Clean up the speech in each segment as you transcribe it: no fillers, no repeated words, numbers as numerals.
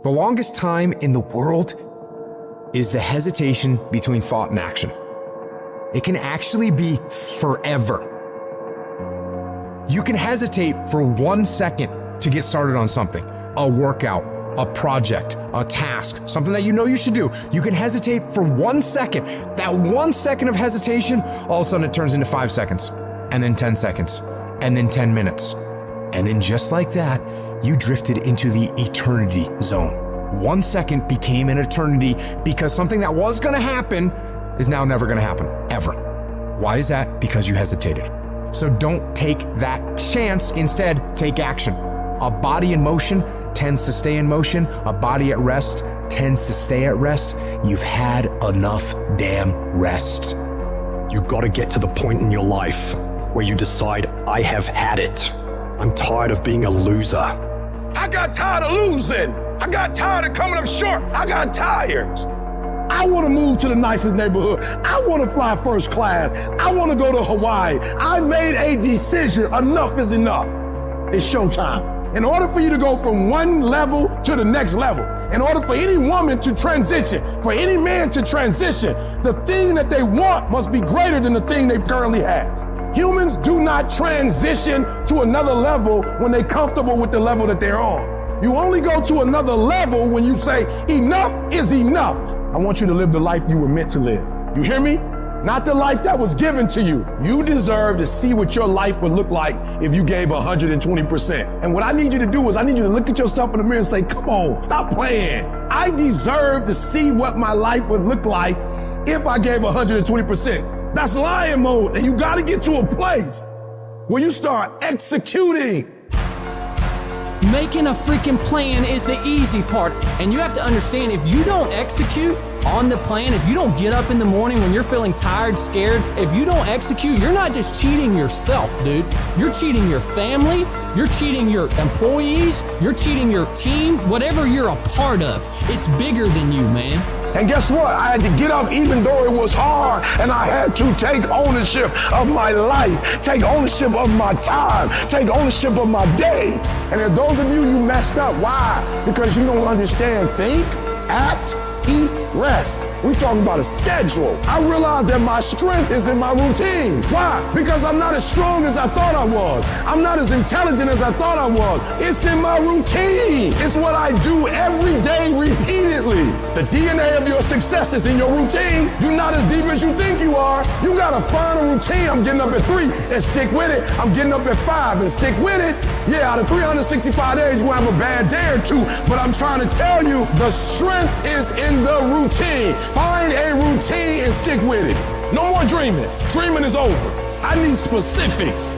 The longest time in the world is the hesitation between thought and action. It can actually be forever. You can hesitate for 1 second to get started on something, a workout, a project, a task, something that you know you should do. You can hesitate for 1 second. That 1 second of hesitation, all of a sudden it turns into 5 seconds, and then 10 seconds, and then 10 minutes. And then just like that, you drifted into the eternity zone. 1 second became an eternity because something that was gonna happen is now never gonna happen, ever. Why is that? Because you hesitated. So don't take that chance. Instead, take action. A body in motion tends to stay in motion. A body at rest tends to stay at rest. You've had enough damn rest. You gotta get to the point in your life where you decide, I have had it. I'm tired of being a loser. I got tired of losing. I got tired of coming up short. I got tired. I want to move to the nicest neighborhood. I want to fly first class. I want to go to Hawaii. I made a decision. Enough is enough. It's showtime. In order for you to go from one level to the next level, in order for any woman to transition, for any man to transition, the thing that they want must be greater than the thing they currently have. Humans do not transition to another level when they're comfortable with the level that they're on. You only go to another level when you say, enough is enough. I want you to live the life you were meant to live. You hear me? Not the life that was given to you. You deserve to see what your life would look like if you gave 120%. And what I need you to do is I need you to look at yourself in the mirror and say, come on, stop playing. I deserve to see what my life would look like if I gave 120%. That's lion mode. And you got to get to a place where you start executing. Making a freaking plan is the easy part, and you have to understand if you don't execute on the plan, if you don't get up in the morning when you're feeling tired, scared, if you don't execute, you're not just cheating yourself, dude. You're cheating your family, you're cheating your employees, you're cheating your team, whatever you're a part of. It's bigger than you, man. And guess what? I had to get up even though it was hard, and I had to take ownership of my life, take ownership of my time, take ownership of my day. And if those of you messed up, why? Because you don't understand think, act, eat, rest. We talking about a schedule. I realized that my strength is in my routine. Why? Because I'm not as strong as I thought I was. I'm not as intelligent as I thought I was. It's in my routine. It's what I do every day repeatedly. The DNA of your success is in your routine. You're not as deep as you think you are. You gotta find a routine. I'm getting up at 3 and stick with it. I'm getting up at 5 and stick with it. Yeah, out of 365 days, you're gonna have a bad day or two, but I'm trying to tell you, the strength is in the routine. Find a routine and stick with it. No more dreaming. Dreaming is over. I need specifics.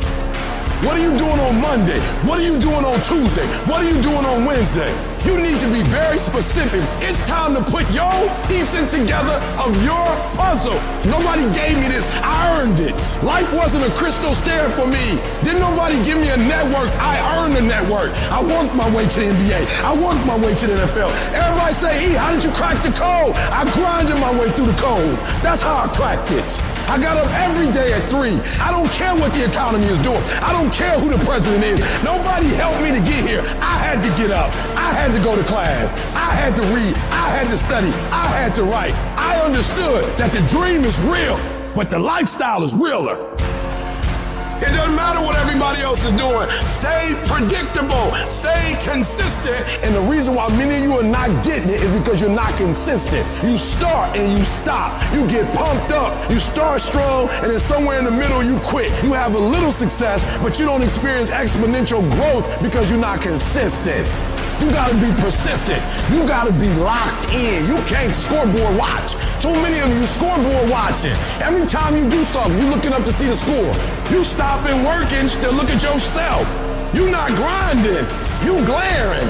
What are you doing on Monday? What are you doing on Tuesday? What are you doing on Wednesday? You need to be very specific. It's time to put your piecing together of your puzzle. Nobody gave me this. I earned it. Life wasn't a crystal stair for me. Didn't nobody give me a network. I earned the network. I worked my way to the NBA. I worked my way to the NFL. Everybody say, E, how did you crack the code? I grinded my way through the code. That's how I cracked it. I got up every day at 3. I don't care what the economy is doing. I don't care who the president is. Nobody helped me to get here. I had to get up. I had to go to class. I had to read. I had to study. I had to write. I understood that the dream is real, but the lifestyle is realer. It doesn't matter what everybody else is doing. Stay predictable. Stay consistent. And the reason why many of you are not getting it is because you're not consistent. You start and you stop. You get pumped up. You start strong, and then somewhere in the middle you quit. You have a little success, but you don't experience exponential growth because you're not consistent. You gotta be persistent. You gotta be locked in. You can't scoreboard watch. Too many of you scoreboard watching. Every time you do something, you're looking up to see the score. You stopping working to look at yourself. You're not grinding. You glaring.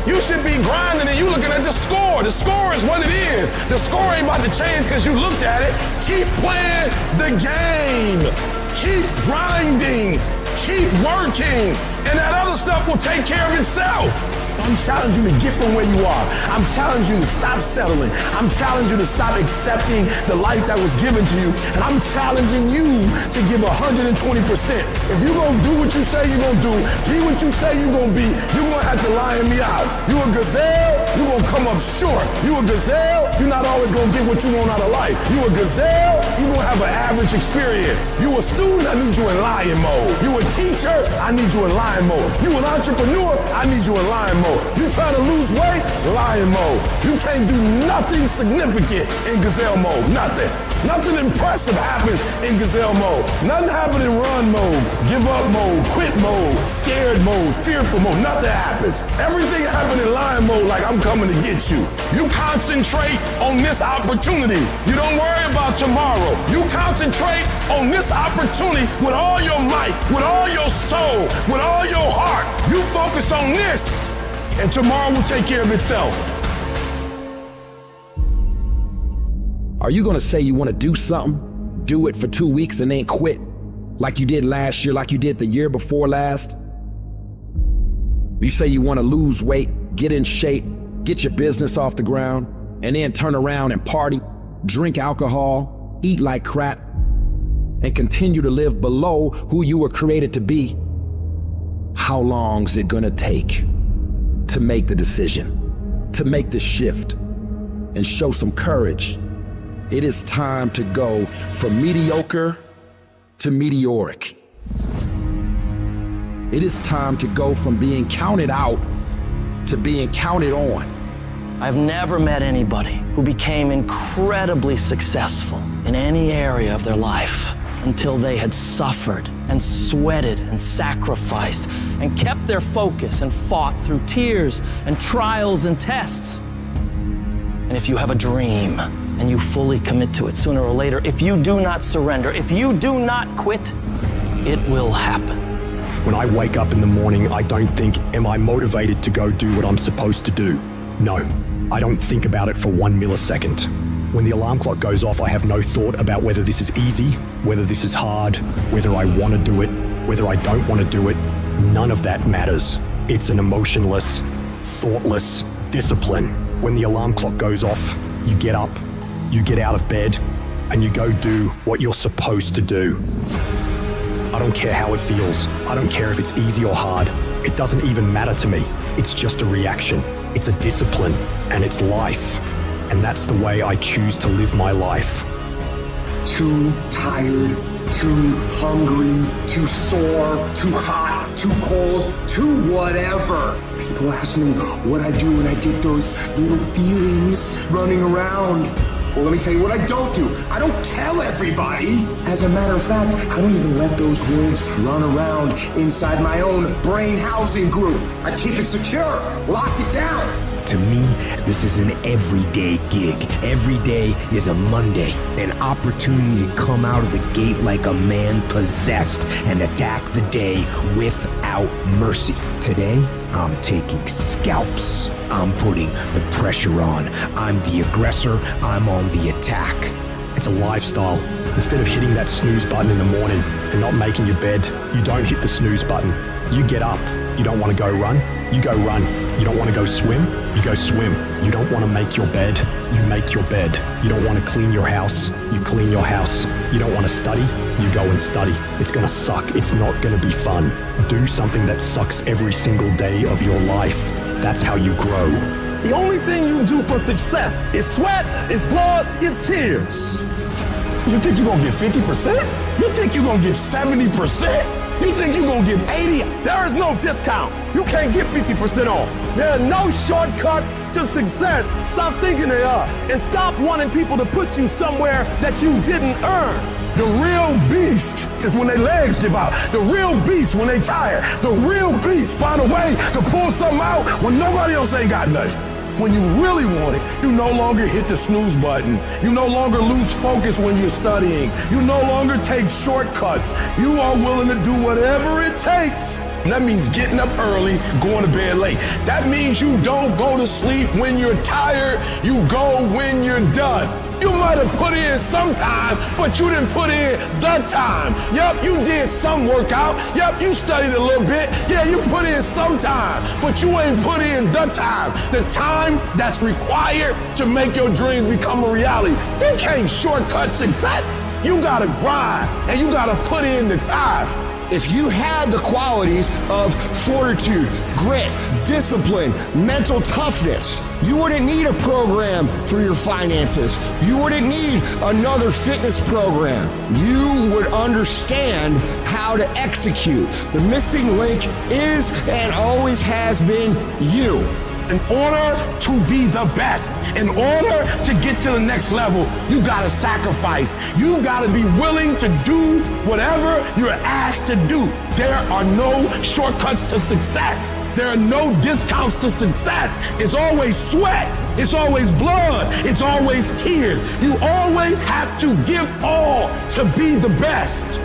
You should be grinding and you looking at the score. The score is what it is. The score ain't about to change because you looked at it. Keep playing the game. Keep grinding. Keep working. And that other stuff will take care of itself. I'm challenging you to get from where you are. I'm challenging you to stop settling. I'm challenging you to stop accepting the life that was given to you. And I'm challenging you to give 120%. If you're going to do what you say you're going to do, be what you say you're going to be, you're going to have to lion me out. You a gazelle, you're going to come up short. You a gazelle, you're not always going to get what you want out of life. You a gazelle, you're going to have an average experience. You a student, I need you in lion mode. You a teacher, I need you in lion mode. You an entrepreneur, I need you in lion mode. You trying to lose weight, lion mode. You can't do nothing significant in gazelle mode. Nothing. Nothing impressive happens in gazelle mode. Nothing happens in run mode, give up mode, quit mode, scared mode, fearful mode. Nothing happens. Everything happens in lion mode like I'm coming to get you. You concentrate on this opportunity. You don't worry about tomorrow. You concentrate on this opportunity with all your might, with all your soul, with all your heart. You focus on this, and tomorrow will take care of itself. Are you gonna say you wanna do something, do it for 2 weeks and then quit? Like you did last year, like you did the year before last? You say you wanna lose weight, get in shape, get your business off the ground, and then turn around and party, drink alcohol, eat like crap, and continue to live below who you were created to be. How long's it gonna take to make the decision, to make the shift, and show some courage? It is time to go from mediocre to meteoric. It is time to go from being counted out to being counted on. I've never met anybody who became incredibly successful in any area of their life until they had suffered and sweated and sacrificed and kept their focus and fought through tears and trials and tests. And if you have a dream and you fully commit to it, sooner or later, if you do not surrender, if you do not quit, it will happen. When I wake up in the morning, I don't think, am I motivated to go do what I'm supposed to do? No, I don't think about it for 1 millisecond. When the alarm clock goes off, I have no thought about whether this is easy, whether this is hard, whether I want to do it, whether I don't want to do it. None of that matters. It's an emotionless, thoughtless discipline. When the alarm clock goes off, you get up, you get out of bed, and you go do what you're supposed to do. I don't care how it feels. I don't care if it's easy or hard. It doesn't even matter to me. It's just a reaction. It's a discipline, and it's life. And that's the way I choose to live my life. Too tired, too hungry, too sore, too hot, too cold, too whatever. People ask me what I do when I get those little feelings running around. Well, let me tell you what I don't do. I don't tell everybody. As a matter of fact, I don't even let those words run around inside my own brain housing group. I keep it secure, lock it down. To me, this is an everyday gig. Every day is a Monday, an opportunity to come out of the gate like a man possessed and attack the day without mercy. Today, I'm taking scalps. I'm putting the pressure on. I'm the aggressor. I'm on the attack. It's a lifestyle. Instead of hitting that snooze button in the morning and not making your bed, you don't hit the snooze button. You get up. You don't want to go run? You go run. You don't want to go swim? You go swim. You don't want to make your bed? You make your bed. You don't want to clean your house? You clean your house. You don't want to study? You go and study. It's going to suck. It's not going to be fun. Do something that sucks every single day of your life. That's how you grow. The only thing you do for success is sweat, it's blood, it's tears. You think you're gonna get 50%? You think you're gonna get 70%? You think you're gonna get 80? There is no discount. You can't get 50% off. There are no shortcuts to success. Stop thinking they are. And stop wanting people to put you somewhere that you didn't earn. The real beast is when their legs give out. The real beast when they tired. The real beast find a way to pull something out when nobody else ain't got nothing. When you really want it, you no longer hit the snooze button. You no longer lose focus when you're studying. You no longer take shortcuts. You are willing to do whatever it takes. And that means getting up early, going to bed late. That means you don't go to sleep when you're tired. You go when you're done. You might have put in some time, but you didn't put in the time. Yep, you did some workout. Yep, you studied a little bit. Yeah, you put in some time, but you ain't put in the time. The time that's required to make your dreams become a reality. You can't shortcut success. You gotta grind, and you gotta put in the time. If you had the qualities of fortitude, grit, discipline, mental toughness, you wouldn't need a program for your finances. You wouldn't need another fitness program. You would understand how to execute. The missing link is and always has been you. In order to be the best, in order to get to the next level, you gotta sacrifice. You gotta be willing to do whatever you're asked to do. There are no shortcuts to success. There are no discounts to success. It's always sweat. It's always blood. It's always tears. You always have to give all to be the best.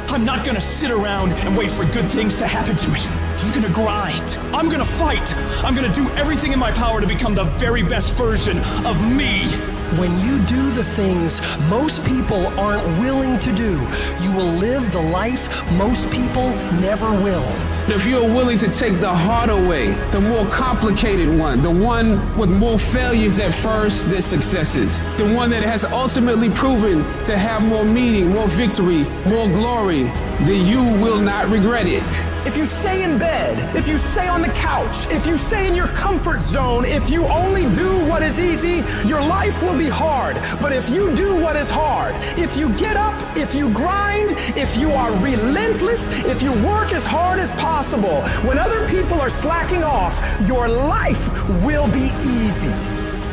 I'm not gonna sit around and wait for good things to happen to me. I'm gonna grind. I'm gonna fight. I'm gonna do everything in my power to become the very best version of me. When you do the things most people aren't willing to do, you will live the life most people never will. If you're willing to take the harder way, the more complicated one, the one with more failures at first than successes, the one that has ultimately proven to have more meaning, more victory, more glory, then you will not regret it. If you stay in bed, if you stay on the couch, if you stay in your comfort zone, if you only do what is easy, your life will be hard. But if you do what is hard, if you get up, if you grind, if you are relentless, if you work as hard as possible, when other people are slacking off, your life will be easy.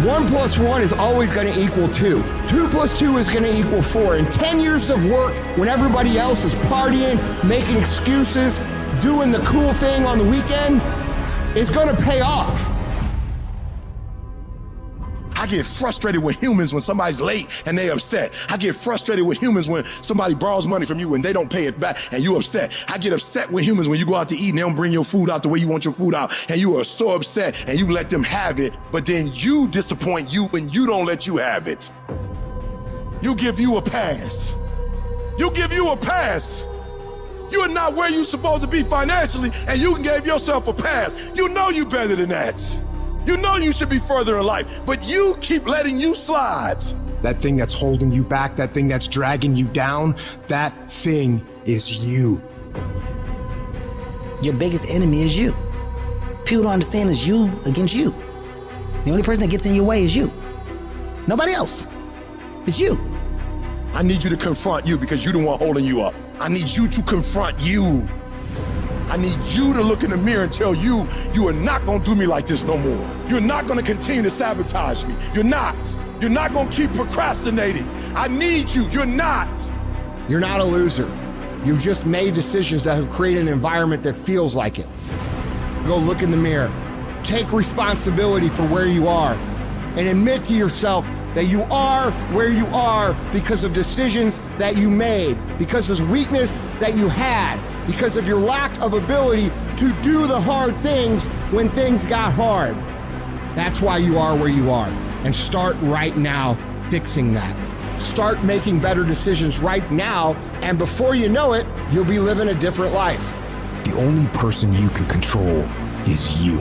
1 + 1 is always going to equal 2. 2 + 2 is going to equal 4. And 10 years of work when everybody else is partying, making excuses, doing the cool thing on the weekend is going to pay off. I get frustrated with humans when somebody's late and they upset. I get frustrated with humans when somebody borrows money from you and they don't pay it back and you upset. I get upset with humans when you go out to eat and they don't bring your food out the way you want your food out and you are so upset and you let them have it, but then you disappoint you when you don't let you have it. You give you a pass. You give you a pass. You are not where you're supposed to be financially and you can give yourself a pass. You know you better than that. You know you should be further in life, but you keep letting you slide. That thing that's holding you back, that thing that's dragging you down, that thing is you. Your biggest enemy is you. People don't understand it's you against you. The only person that gets in your way is you. Nobody else. It's you. I need you to confront you because you're the one holding you up. I need you to confront you. I need you to look in the mirror and tell you, you are not gonna do me like this no more. You're not gonna continue to sabotage me. You're not. You're not gonna keep procrastinating. I need you. You're not. You're not a loser. You've just made decisions that have created an environment that feels like it. Go look in the mirror. Take responsibility for where you are and admit to yourself that you are where you are because of decisions that you made, because of weakness that you had, because of your lack of ability to do the hard things when things got hard. That's why you are where you are. And start right now fixing that. Start making better decisions right now, and before you know it, you'll be living a different life. The only person you can control is you.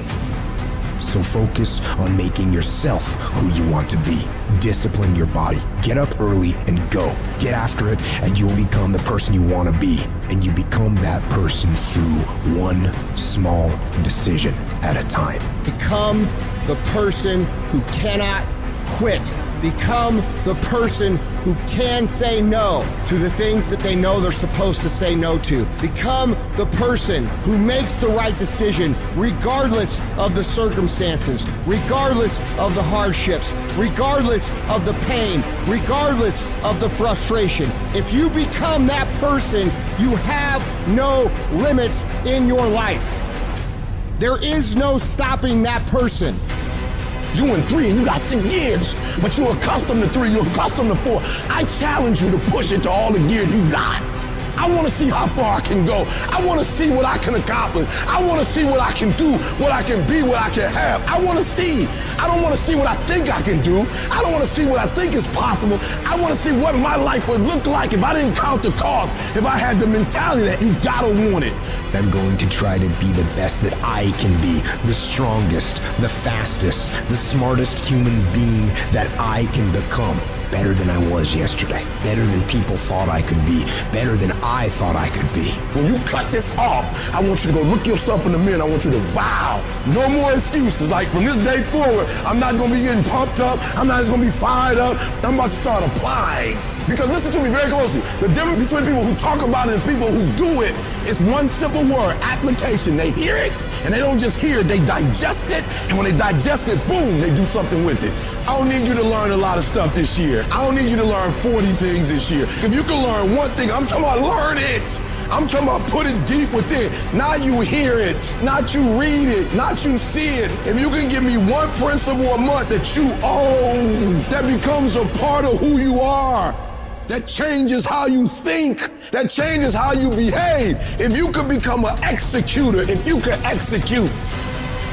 So focus on making yourself who you want to be. Discipline your body. Get up early and go. Get after it, and you will become the person you want to be. And you become that person through one small decision at a time. Become the person who cannot quit. Become the person who can say no to the things that they know they're supposed to say no to. Become the person who makes the right decision regardless of the circumstances, regardless of the hardships, regardless of the pain, regardless of the frustration. If you become that person, you have no limits in your life. There is no stopping that person. You in 3 and you got 6 gears, but you're accustomed to 3, you're accustomed to 4. I challenge you to push it to all the gears you got. I want to see how far I can go. I want to see what I can accomplish. I want to see what I can do, what I can be, what I can have. I want to see. I don't want to see what I think I can do. I don't want to see what I think is possible. I want to see what my life would look like if I didn't count the cost, if I had the mentality that you gotta want it. I'm going to try to be the best that I can be, the strongest, the fastest, the smartest human being that I can become. Better than I was yesterday. Better than people thought I could be. Better than I thought I could be. When you cut this off, I want you to go look yourself in the mirror and I want you to vow. No more excuses. Like from this day forward, I'm not going to be getting pumped up. I'm not just going to be fired up. I'm about to start applying. Because listen to me very closely. The difference between people who talk about it and people who do it is one simple word, application. They hear it and they don't just hear it, they digest it. And when they digest it, boom, they do something with it. I don't need you to learn a lot of stuff this year. I don't need you to learn 40 things this year. If you can learn one thing, I'm talking about learn it. I'm talking about put it deep within. Not you hear it, not you read it, not you see it. If you can give me one principle a month that you own, that becomes a part of who you are, that changes how you think, that changes how you behave. If you could become an executor, if you could execute,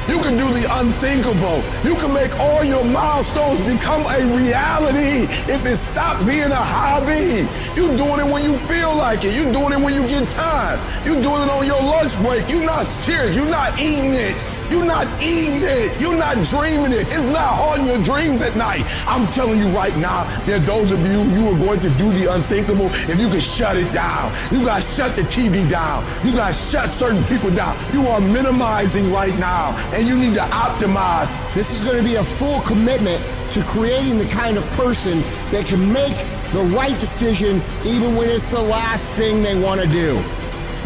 you can do the unthinkable. You can make all your milestones become a reality if it stops being a hobby. You're doing it when you feel like it. You're doing it when you get time. You're doing it on your lunch break. You're not serious. You're not eating it. You're not eating it. You're not dreaming it. It's not haunting your dreams at night. I'm telling you right now, there are those of you are going to do the unthinkable if you can shut it down. You got to shut the TV down. You got to shut certain people down. You are minimizing right now, and you need to optimize. This is going to be a full commitment to creating the kind of person that can make the right decision even when it's the last thing they want to do.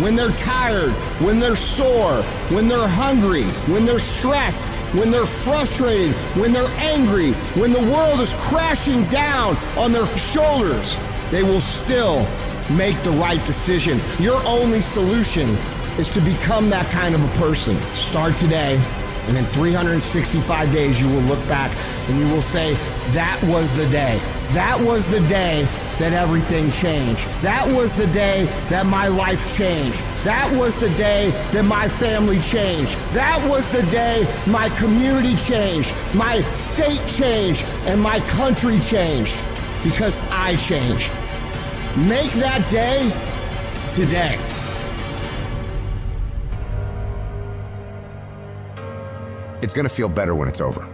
When they're tired, when they're sore, when they're hungry, when they're stressed, when they're frustrated, when they're angry, when the world is crashing down on their shoulders, they will still make the right decision. Your only solution is to become that kind of a person. Start today, and in 365 days you will look back and you will say, that was the day. That was the day that everything changed. That was the day that my life changed. That was the day that my family changed. That was the day my community changed, my state changed, and my country changed. Because I changed. Make that day today. It's gonna feel better when it's over.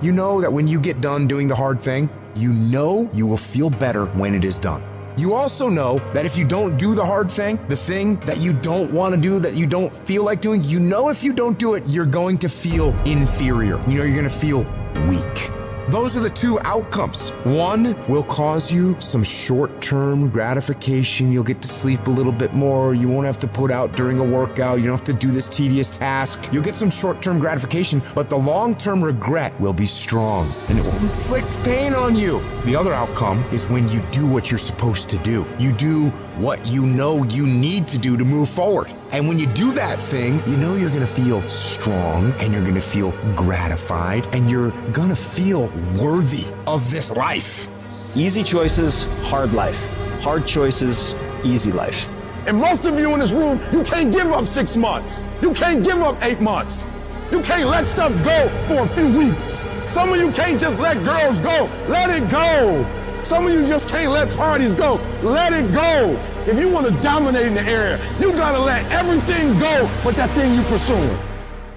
You know that when you get done doing the hard thing, you know you will feel better when it is done. You also know that if you don't do the hard thing, the thing that you don't want to do, that you don't feel like doing, you know if you don't do it, you're going to feel inferior. You know you're going to feel weak. Those are the two outcomes. One will cause you some short-term gratification. You'll get to sleep a little bit more. You won't have to put out during a workout. You don't have to do this tedious task. You'll get some short-term gratification, but the long-term regret will be strong and it will inflict pain on you. The other outcome is when you do what you're supposed to do. You do what you know you need to do to move forward. And when you do that thing, you know you're gonna feel strong and you're gonna feel gratified and you're gonna feel worthy of this life. Easy choices, hard life. Hard choices, easy life. And most of you in this room, you can't give up 6 months. You can't give up 8 months. You can't let stuff go for a few weeks. Some of you can't just let girls go. Let it go. Some of you just can't let parties go. Let it go. If you want to dominate in the area, you gotta let everything go but that thing you're pursuing.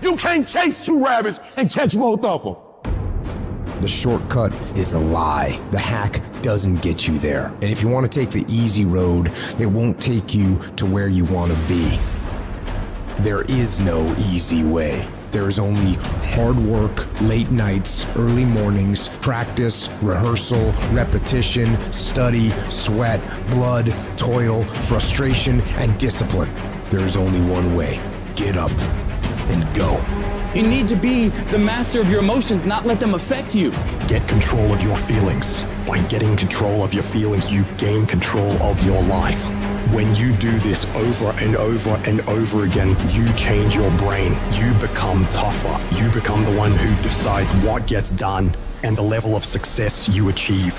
You can't chase 2 rabbits and catch both of them. The shortcut is a lie. The hack doesn't get you there. And if you want to take the easy road, it won't take you to where you want to be. There is no easy way. There is only hard work, late nights, early mornings, practice, rehearsal, repetition, study, sweat, blood, toil, frustration, and discipline. There is only one way. Get up and go. You need to be the master of your emotions, not let them affect you. Get control of your feelings. By getting control of your feelings, you gain control of your life. When you do this over and over and over again, you change your brain. You become tougher. You become the one who decides what gets done and the level of success you achieve.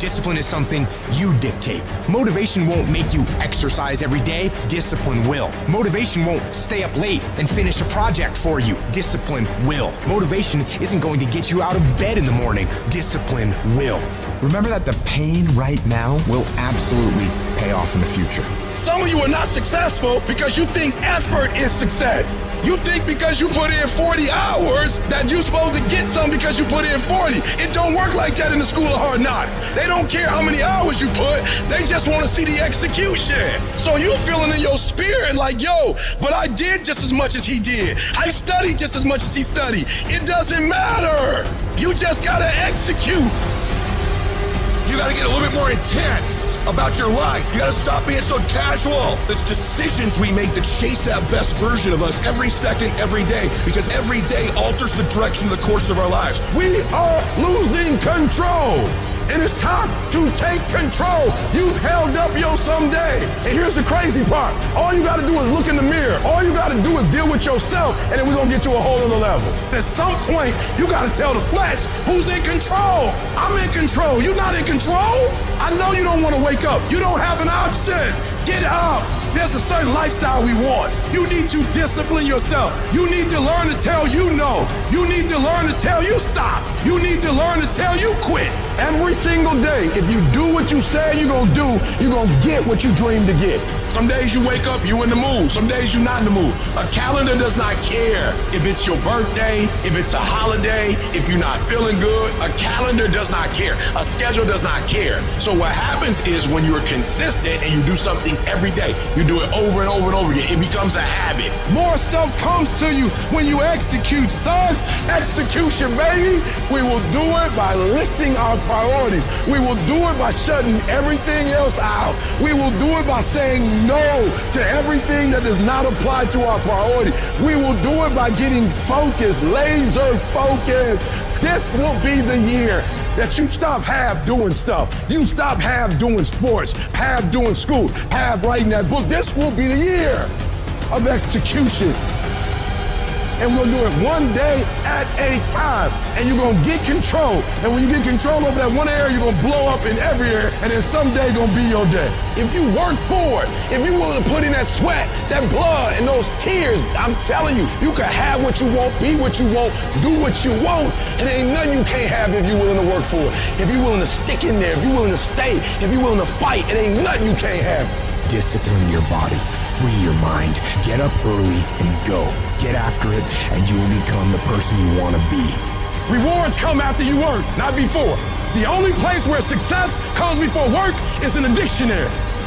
Discipline is something you dictate. Motivation won't make you exercise every day. Discipline will. Motivation won't stay up late and finish a project for you. Discipline will. Motivation isn't going to get you out of bed in the morning. Discipline will. Remember that the pain right now will absolutely pay off in the future. Some of you are not successful because you think effort is success. You think because you put in 40 hours that you're supposed to get some because you put in 40. It don't work like that in the school of hard knocks. They don't care how many hours you put. They just want to see the execution. So you feeling in your spirit like, yo, but I did just as much as he did. I studied just as much as he studied. It doesn't matter. You just got to execute. You gotta get a little bit more intense about your life. You gotta stop being so casual. It's decisions we make that chase that best version of us every second, every day, because every day alters the direction of the course of our lives. We are losing control. And it's time to take control. You've held up your someday. And here's the crazy part. All you gotta do is look in the mirror. All you gotta do is deal with yourself, and then we're gonna get to a whole other level. At some point, you gotta tell the flesh who's in control. I'm in control. You're not in control. I know you don't wanna wake up. You don't have an option. Get up. There's a certain lifestyle we want. You need to discipline yourself. You need to learn to tell you no. You need to learn to tell you stop. You need to learn to tell you quit. Every single day, if you do what you say you're gonna do, you're gonna get what you dream to get. Some days you wake up, you in the mood. Some days you're not in the mood. A calendar does not care if it's your birthday, if it's a holiday, if you're not feeling good. A calendar does not care. A schedule does not care. So what happens is when you're consistent and you do something every day, you do it over and over and over again, it becomes a habit. More stuff comes to you when you execute, son. Execution, baby. We will do it by listing our priorities. We will do it by shutting everything else out. We will do it by saying no to everything that does not apply to our priority. We will do it by getting focused, laser focused. This will be the year that you stop half doing stuff. You stop half doing sports, half doing school, half writing that book. This will be the year of execution. And we'll do it one day at a time. And you're gonna get control. And when you get control over that one area, you're gonna blow up in every area, and then someday gonna be your day. If you work for it, if you're willing to put in that sweat, that blood, and those tears, I'm telling you, you can have what you want, be what you want, do what you want, and there ain't nothing you can't have if you're willing to work for it. If you're willing to stick in there, if you're willing to stay, if you're willing to fight, it ain't nothing you can't have. Discipline your body, free your mind, get up early and go. Get after it, and you will become the person you want to be. Rewards come after you work, not before. The only place where success comes before work is in the dictionary.